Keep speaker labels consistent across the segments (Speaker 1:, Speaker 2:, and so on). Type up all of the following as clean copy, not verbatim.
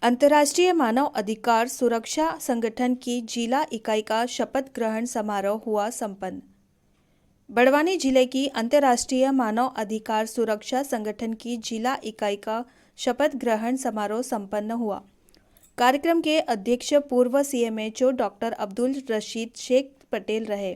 Speaker 1: अंतर्राष्ट्रीय मानव अधिकार सुरक्षा संगठन की जिला इकाई का शपथ ग्रहण समारोह हुआ संपन्न। बड़वानी जिले की अंतर्राष्ट्रीय मानव अधिकार सुरक्षा संगठन की जिला इकाई का शपथ ग्रहण समारोह संपन्न हुआ। कार्यक्रम के अध्यक्ष पूर्व सीएमएचओ डॉक्टर अब्दुल रशीद शेख पटेल रहे।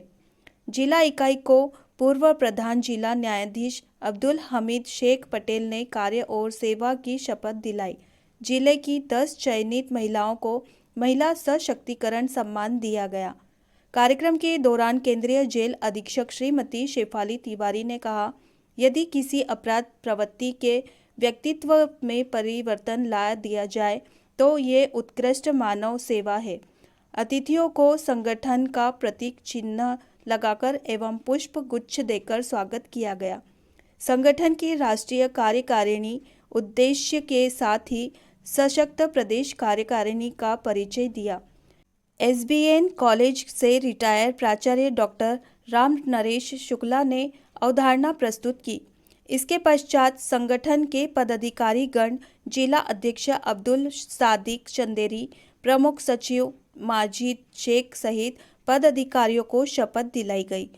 Speaker 1: जिला इकाई को पूर्व प्रधान जिला न्यायाधीश अब्दुल हमीद शेख पटेल ने कार्य और सेवा की शपथ दिलाई। जिले की 10 चयनित महिलाओं को महिला सशक्तिकरण सम्मान दिया गया। कार्यक्रम के दौरान केंद्रीय जेल अधीक्षक श्रीमती शेफाली तिवारी ने कहा, यदि किसी अपराध प्रवृत्ति के व्यक्तित्व में परिवर्तन ला दिया जाए तो ये उत्कृष्ट मानव सेवा है। अतिथियों को संगठन का प्रतीक चिन्ह लगाकर एवं पुष्प गुच्छ देकर स्वागत किया गया। संगठन की राष्ट्रीय कार्यकारिणी उद्देश्य के साथ ही सशक्त प्रदेश कार्यकारिणी का परिचय दिया। एसबीएन कॉलेज से रिटायर प्राचार्य डॉक्टर राम नरेश शुक्ला ने अवधारणा प्रस्तुत की। इसके पश्चात संगठन के पदाधिकारी गण, जिला अध्यक्ष अब्दुल सादिक चंदेरी, प्रमुख सचिव माजिद शेख सहित पदाधिकारियों को शपथ दिलाई गई।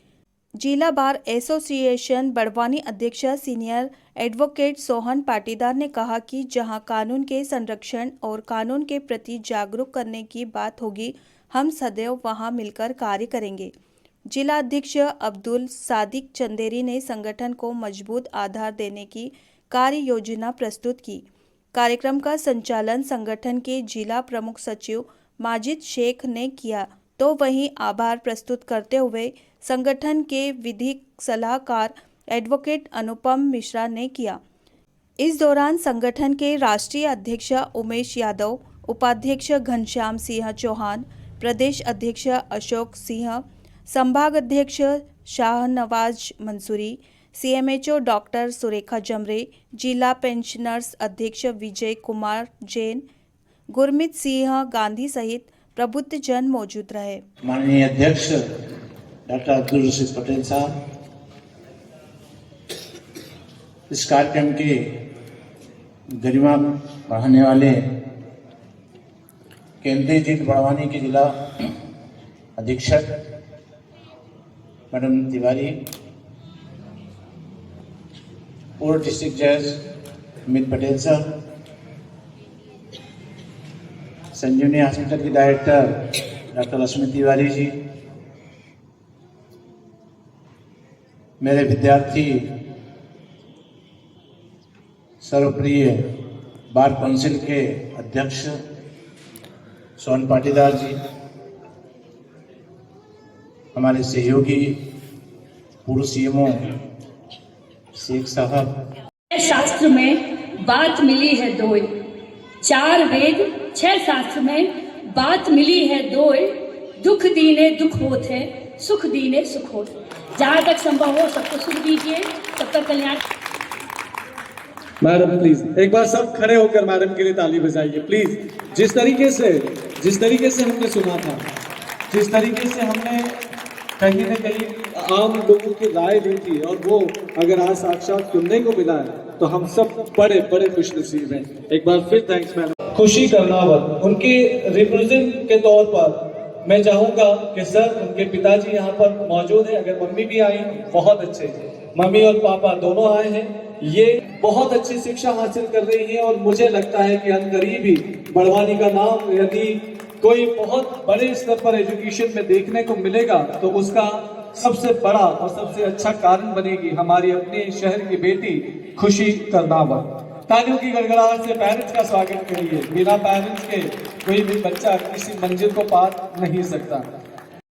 Speaker 1: जिला बार एसोसिएशन बड़वानी अध्यक्ष सीनियर एडवोकेट सोहन पाटीदार ने कहा कि जहां कानून के संरक्षण और कानून के प्रति जागरूक करने की बात होगी, हम सदैव वहां मिलकर कार्य करेंगे। जिला अध्यक्ष अब्दुल सादिक चंदेरी ने संगठन को मजबूत आधार देने की कार्य योजना प्रस्तुत की। कार्यक्रम का संचालन संगठन के जिला प्रमुख सचिव माजिद शेख ने किया, तो वहीं आभार प्रस्तुत करते हुए संगठन के विधिक सलाहकार एडवोकेट अनुपम मिश्रा ने किया। इस दौरान संगठन के राष्ट्रीय अध्यक्ष उमेश यादव, उपाध्यक्ष घनश्याम सिंह चौहान, प्रदेश अध्यक्ष अशोक सिंह, संभाग अध्यक्ष शाहनवाज मंसूरी, सीएमएचओ डॉक्टर सुरेखा जमरे, जिला पेंशनर्स अध्यक्ष विजय कुमार जैन, गुरमीत सिंह गांधी सहित प्रबुद्ध जन मौजूद रहे।
Speaker 2: माननीय अध्यक्ष डॉक्टर अब्दुल रशीद पटेल साहब, इस कार्यक्रम की गरिमा बढ़ाने वाले केंद्रीय जेल बड़वानी के जिला अधीक्षक मैडम तिवारी, पूर्व डिस्ट्रिक्ट जज अमित पटेल साहब, संजीवनी हॉस्पिटल की डायरेक्टर डॉक्टर रश्मि तिवारी जी, मेरे विद्यार्थी सर्वप्रिय बार काउंसिल के अध्यक्ष सोहन पाटीदार जी, हमारे सहयोगी पूर्व सीएमओ शेख साहब।
Speaker 3: शास्त्र में बात मिली है दोय, 4 वेद 6 शास्त्र में बात मिली है दोय, दुख दीने दुख होत है, सुख दीने सुख होत है। जहाँ तक संभव हो सबको सुख दीजिए, सबका कल्याण।
Speaker 4: मैडम प्लीज एक बार सब खड़े होकर मैडम के लिए ताली बजाइए प्लीज। जिस तरीके से हमने सुना था, जिस तरीके से हमने कहीं न कहीं आम लोगों की राय ली थी, और वो अगर आज साक्षात सुनने को मिला है तो हम सब बड़े बड़े खुशनसीब हैं। एक बार फिर थैंक्स मैडम। खुशी करनावत उनके रिप्रेजेंट के तौर पर मैं चाहूंगा कि सर, उनके पिताजी यहाँ पर मौजूद है, अगर मम्मी भी आई बहुत अच्छे, मम्मी और पापा दोनों आए हैं, ये बहुत अच्छी शिक्षा हासिल कर रही है। और मुझे लगता है कि अनकरीब ही बड़वानी का नाम यदि कोई बहुत बड़े स्तर पर एजुकेशन में देखने को मिलेगा तो उसका सबसे बड़ा और सबसे अच्छा कारण बनेगी हमारी अपने शहर की बेटी खुशी करनावत। तालियों की गड़गड़ाहट से पेरेंट्स का स्वागत करिए। बिना पेरेंट्स के कोई भी बच्चा किसी मंजिल को पार नहीं सकता।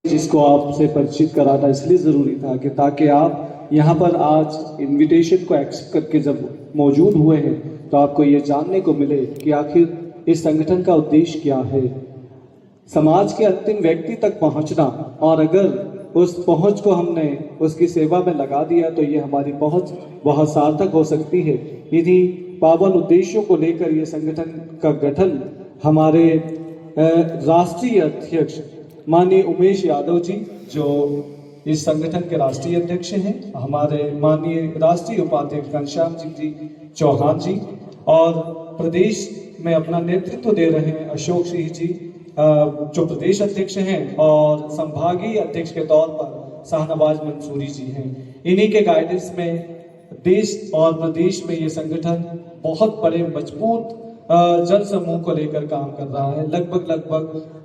Speaker 4: जिसको आपसे परिचित कराना इसलिए जरूरी था कि ताकि आप यहाँ पर आज इनविटेशन को एक्सेप्ट करके जब मौजूद हुए हैं तो आपको ये जानने को मिले कि आखिर इस संगठन का उद्देश्य क्या है, समाज के अंतिम व्यक्ति तक पहुँचना। और अगर उस पहुँच को हमने उसकी सेवा में लगा दिया तो ये हमारी पहुँच बहुत सार्थक हो सकती है। इन्हीं पावन उद्देश्यों को लेकर ये संगठन का गठन हमारे राष्ट्रीय अध्यक्ष माननीय उमेश यादव जी, जो इस संगठन के राष्ट्रीय अध्यक्ष हैं, हमारे माननीय राष्ट्रीय उपाध्यक्ष घनश्याम जी चौहान जी, और प्रदेश में अपना नेतृत्व दे रहे हैं अशोक सिंह जी, जो प्रदेश अध्यक्ष हैं, और संभागीय अध्यक्ष के तौर पर शाहनवाज मंसूरी जी हैं। इन्हीं के गाइडेंस में देश और प्रदेश में ये संगठन बहुत बड़े मजबूत जन समूह को लेकर काम कर रहा है। लगभग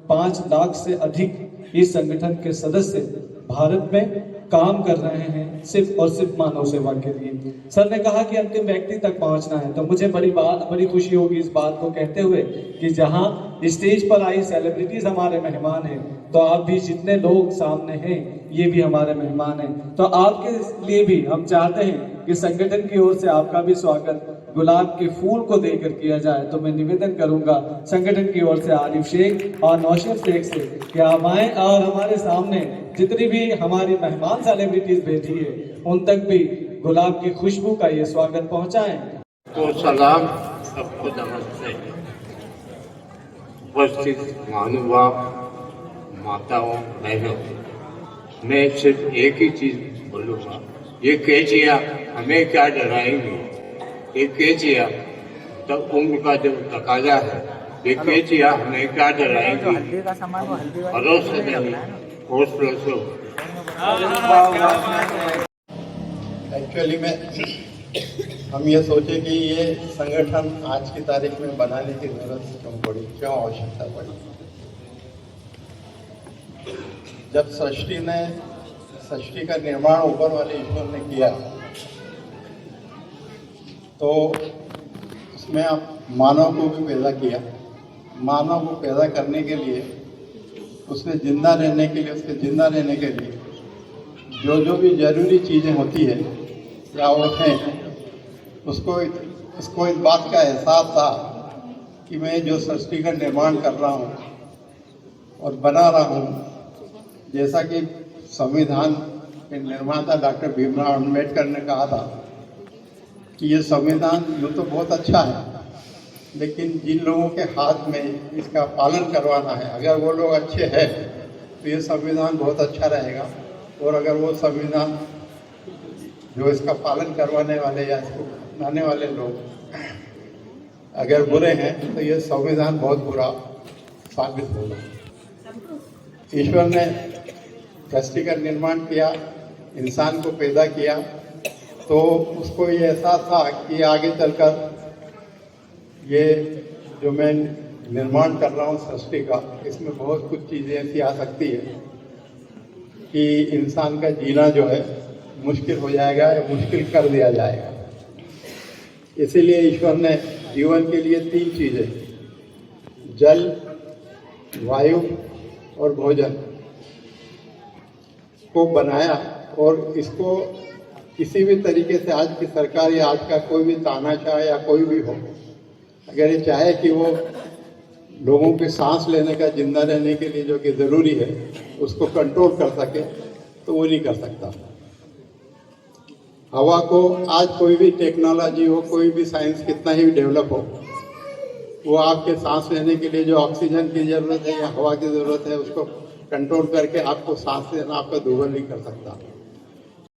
Speaker 4: 5 लाख से अधिक इस संगठन के सदस्य भारत में काम कर रहे हैं, सिर्फ और सिर्फ मानव सेवा के लिए। सर ने कहा कि अंतिम व्यक्ति तक पहुंचना है, तो मुझे बड़ी खुशी होगी इस बात को कहते हुए कि जहां स्टेज पर आई सेलिब्रिटीज हमारे मेहमान हैं, तो आप भी जितने लोग सामने हैं ये भी हमारे मेहमान हैं। तो आपके लिए भी हम चाहते हैं कि संगठन की ओर से आपका भी स्वागत गुलाब के फूल को देकर किया जाए। तो मैं निवेदन करूंगा संगठन की ओर से आरिफ शेख और नौशर शेख से कि आप आए और हमारे सामने जितनी भी हमारी मेहमान सेलिब्रिटीज बैठी है उन तक भी गुलाब की खुशबू का ये स्वागत पहुंचाएं।
Speaker 5: तो सलाम, सबको नमस्ते। उपस्थित महानुभाव, माताओं, बहनों, मैं सिर्फ एक ही चीज बोलूँगा, ये केजिया हमें क्या डराएंगे, ये केजिया तो उम्र का जो तकाजा है, ये केजिया हमें क्या डराएंगे, भरोसे नहीं, हौसलों से।
Speaker 6: एक्चुअली में हम ये सोचे कि ये संगठन आज की तारीख में बनाने की जरूरत क्यों पड़ी, क्यों आवश्यकता पड़ी। जब सृष्टि का निर्माण ऊपर वाले ईश्वर ने किया तो उसमें मानव को भी पैदा किया। मानव को पैदा करने के लिए, उसने जिंदा रहने के लिए, उसके जिंदा रहने के लिए जो भी जरूरी चीज़ें होती है या वो हैं, उसको इस बात का एहसास था कि मैं जो सृष्टि का निर्माण कर रहा हूँ और बना रहा हूँ, जैसा कि संविधान के निर्माता डॉक्टर भीमराव अम्बेडकर ने कहा था कि ये संविधान यूँ तो बहुत अच्छा है, लेकिन जिन लोगों के हाथ में इसका पालन करवाना है, अगर वो लोग अच्छे हैं तो ये संविधान बहुत अच्छा रहेगा, और अगर वो संविधान जो इसका पालन करवाने वाले या इसको अपनाने वाले लोग अगर बुरे हैं तो ये संविधान बहुत बुरा साबित होगा। ईश्वर ने सृष्टि का निर्माण किया, इंसान को पैदा किया, तो उसको ये एहसास था कि आगे चलकर ये जो मैं निर्माण कर रहा हूँ सृष्टि का, इसमें बहुत कुछ चीज़ें ऐसी आ सकती है कि इंसान का जीना जो है मुश्किल हो जाएगा या मुश्किल कर दिया जाएगा। इसीलिए ईश्वर ने जीवन के लिए 3 चीज़ें, जल, वायु और भोजन को बनाया, और इसको किसी भी तरीके से आज की सरकार या आज का कोई भी तानाशाह या कोई भी हो, अगर ये चाहे कि वो लोगों के सांस लेने का, जिंदा रहने के लिए जो कि ज़रूरी है, उसको कंट्रोल कर सके, तो वो नहीं कर सकता। हवा को आज कोई भी टेक्नोलॉजी हो, कोई भी साइंस कितना ही डेवलप हो, वो आपके सांस लेने के लिए जो ऑक्सीजन की ज़रूरत है या हवा की ज़रूरत है, उसको कंट्रोल करके आपको सांस लेना आपका दुर्बल नहीं कर सकता।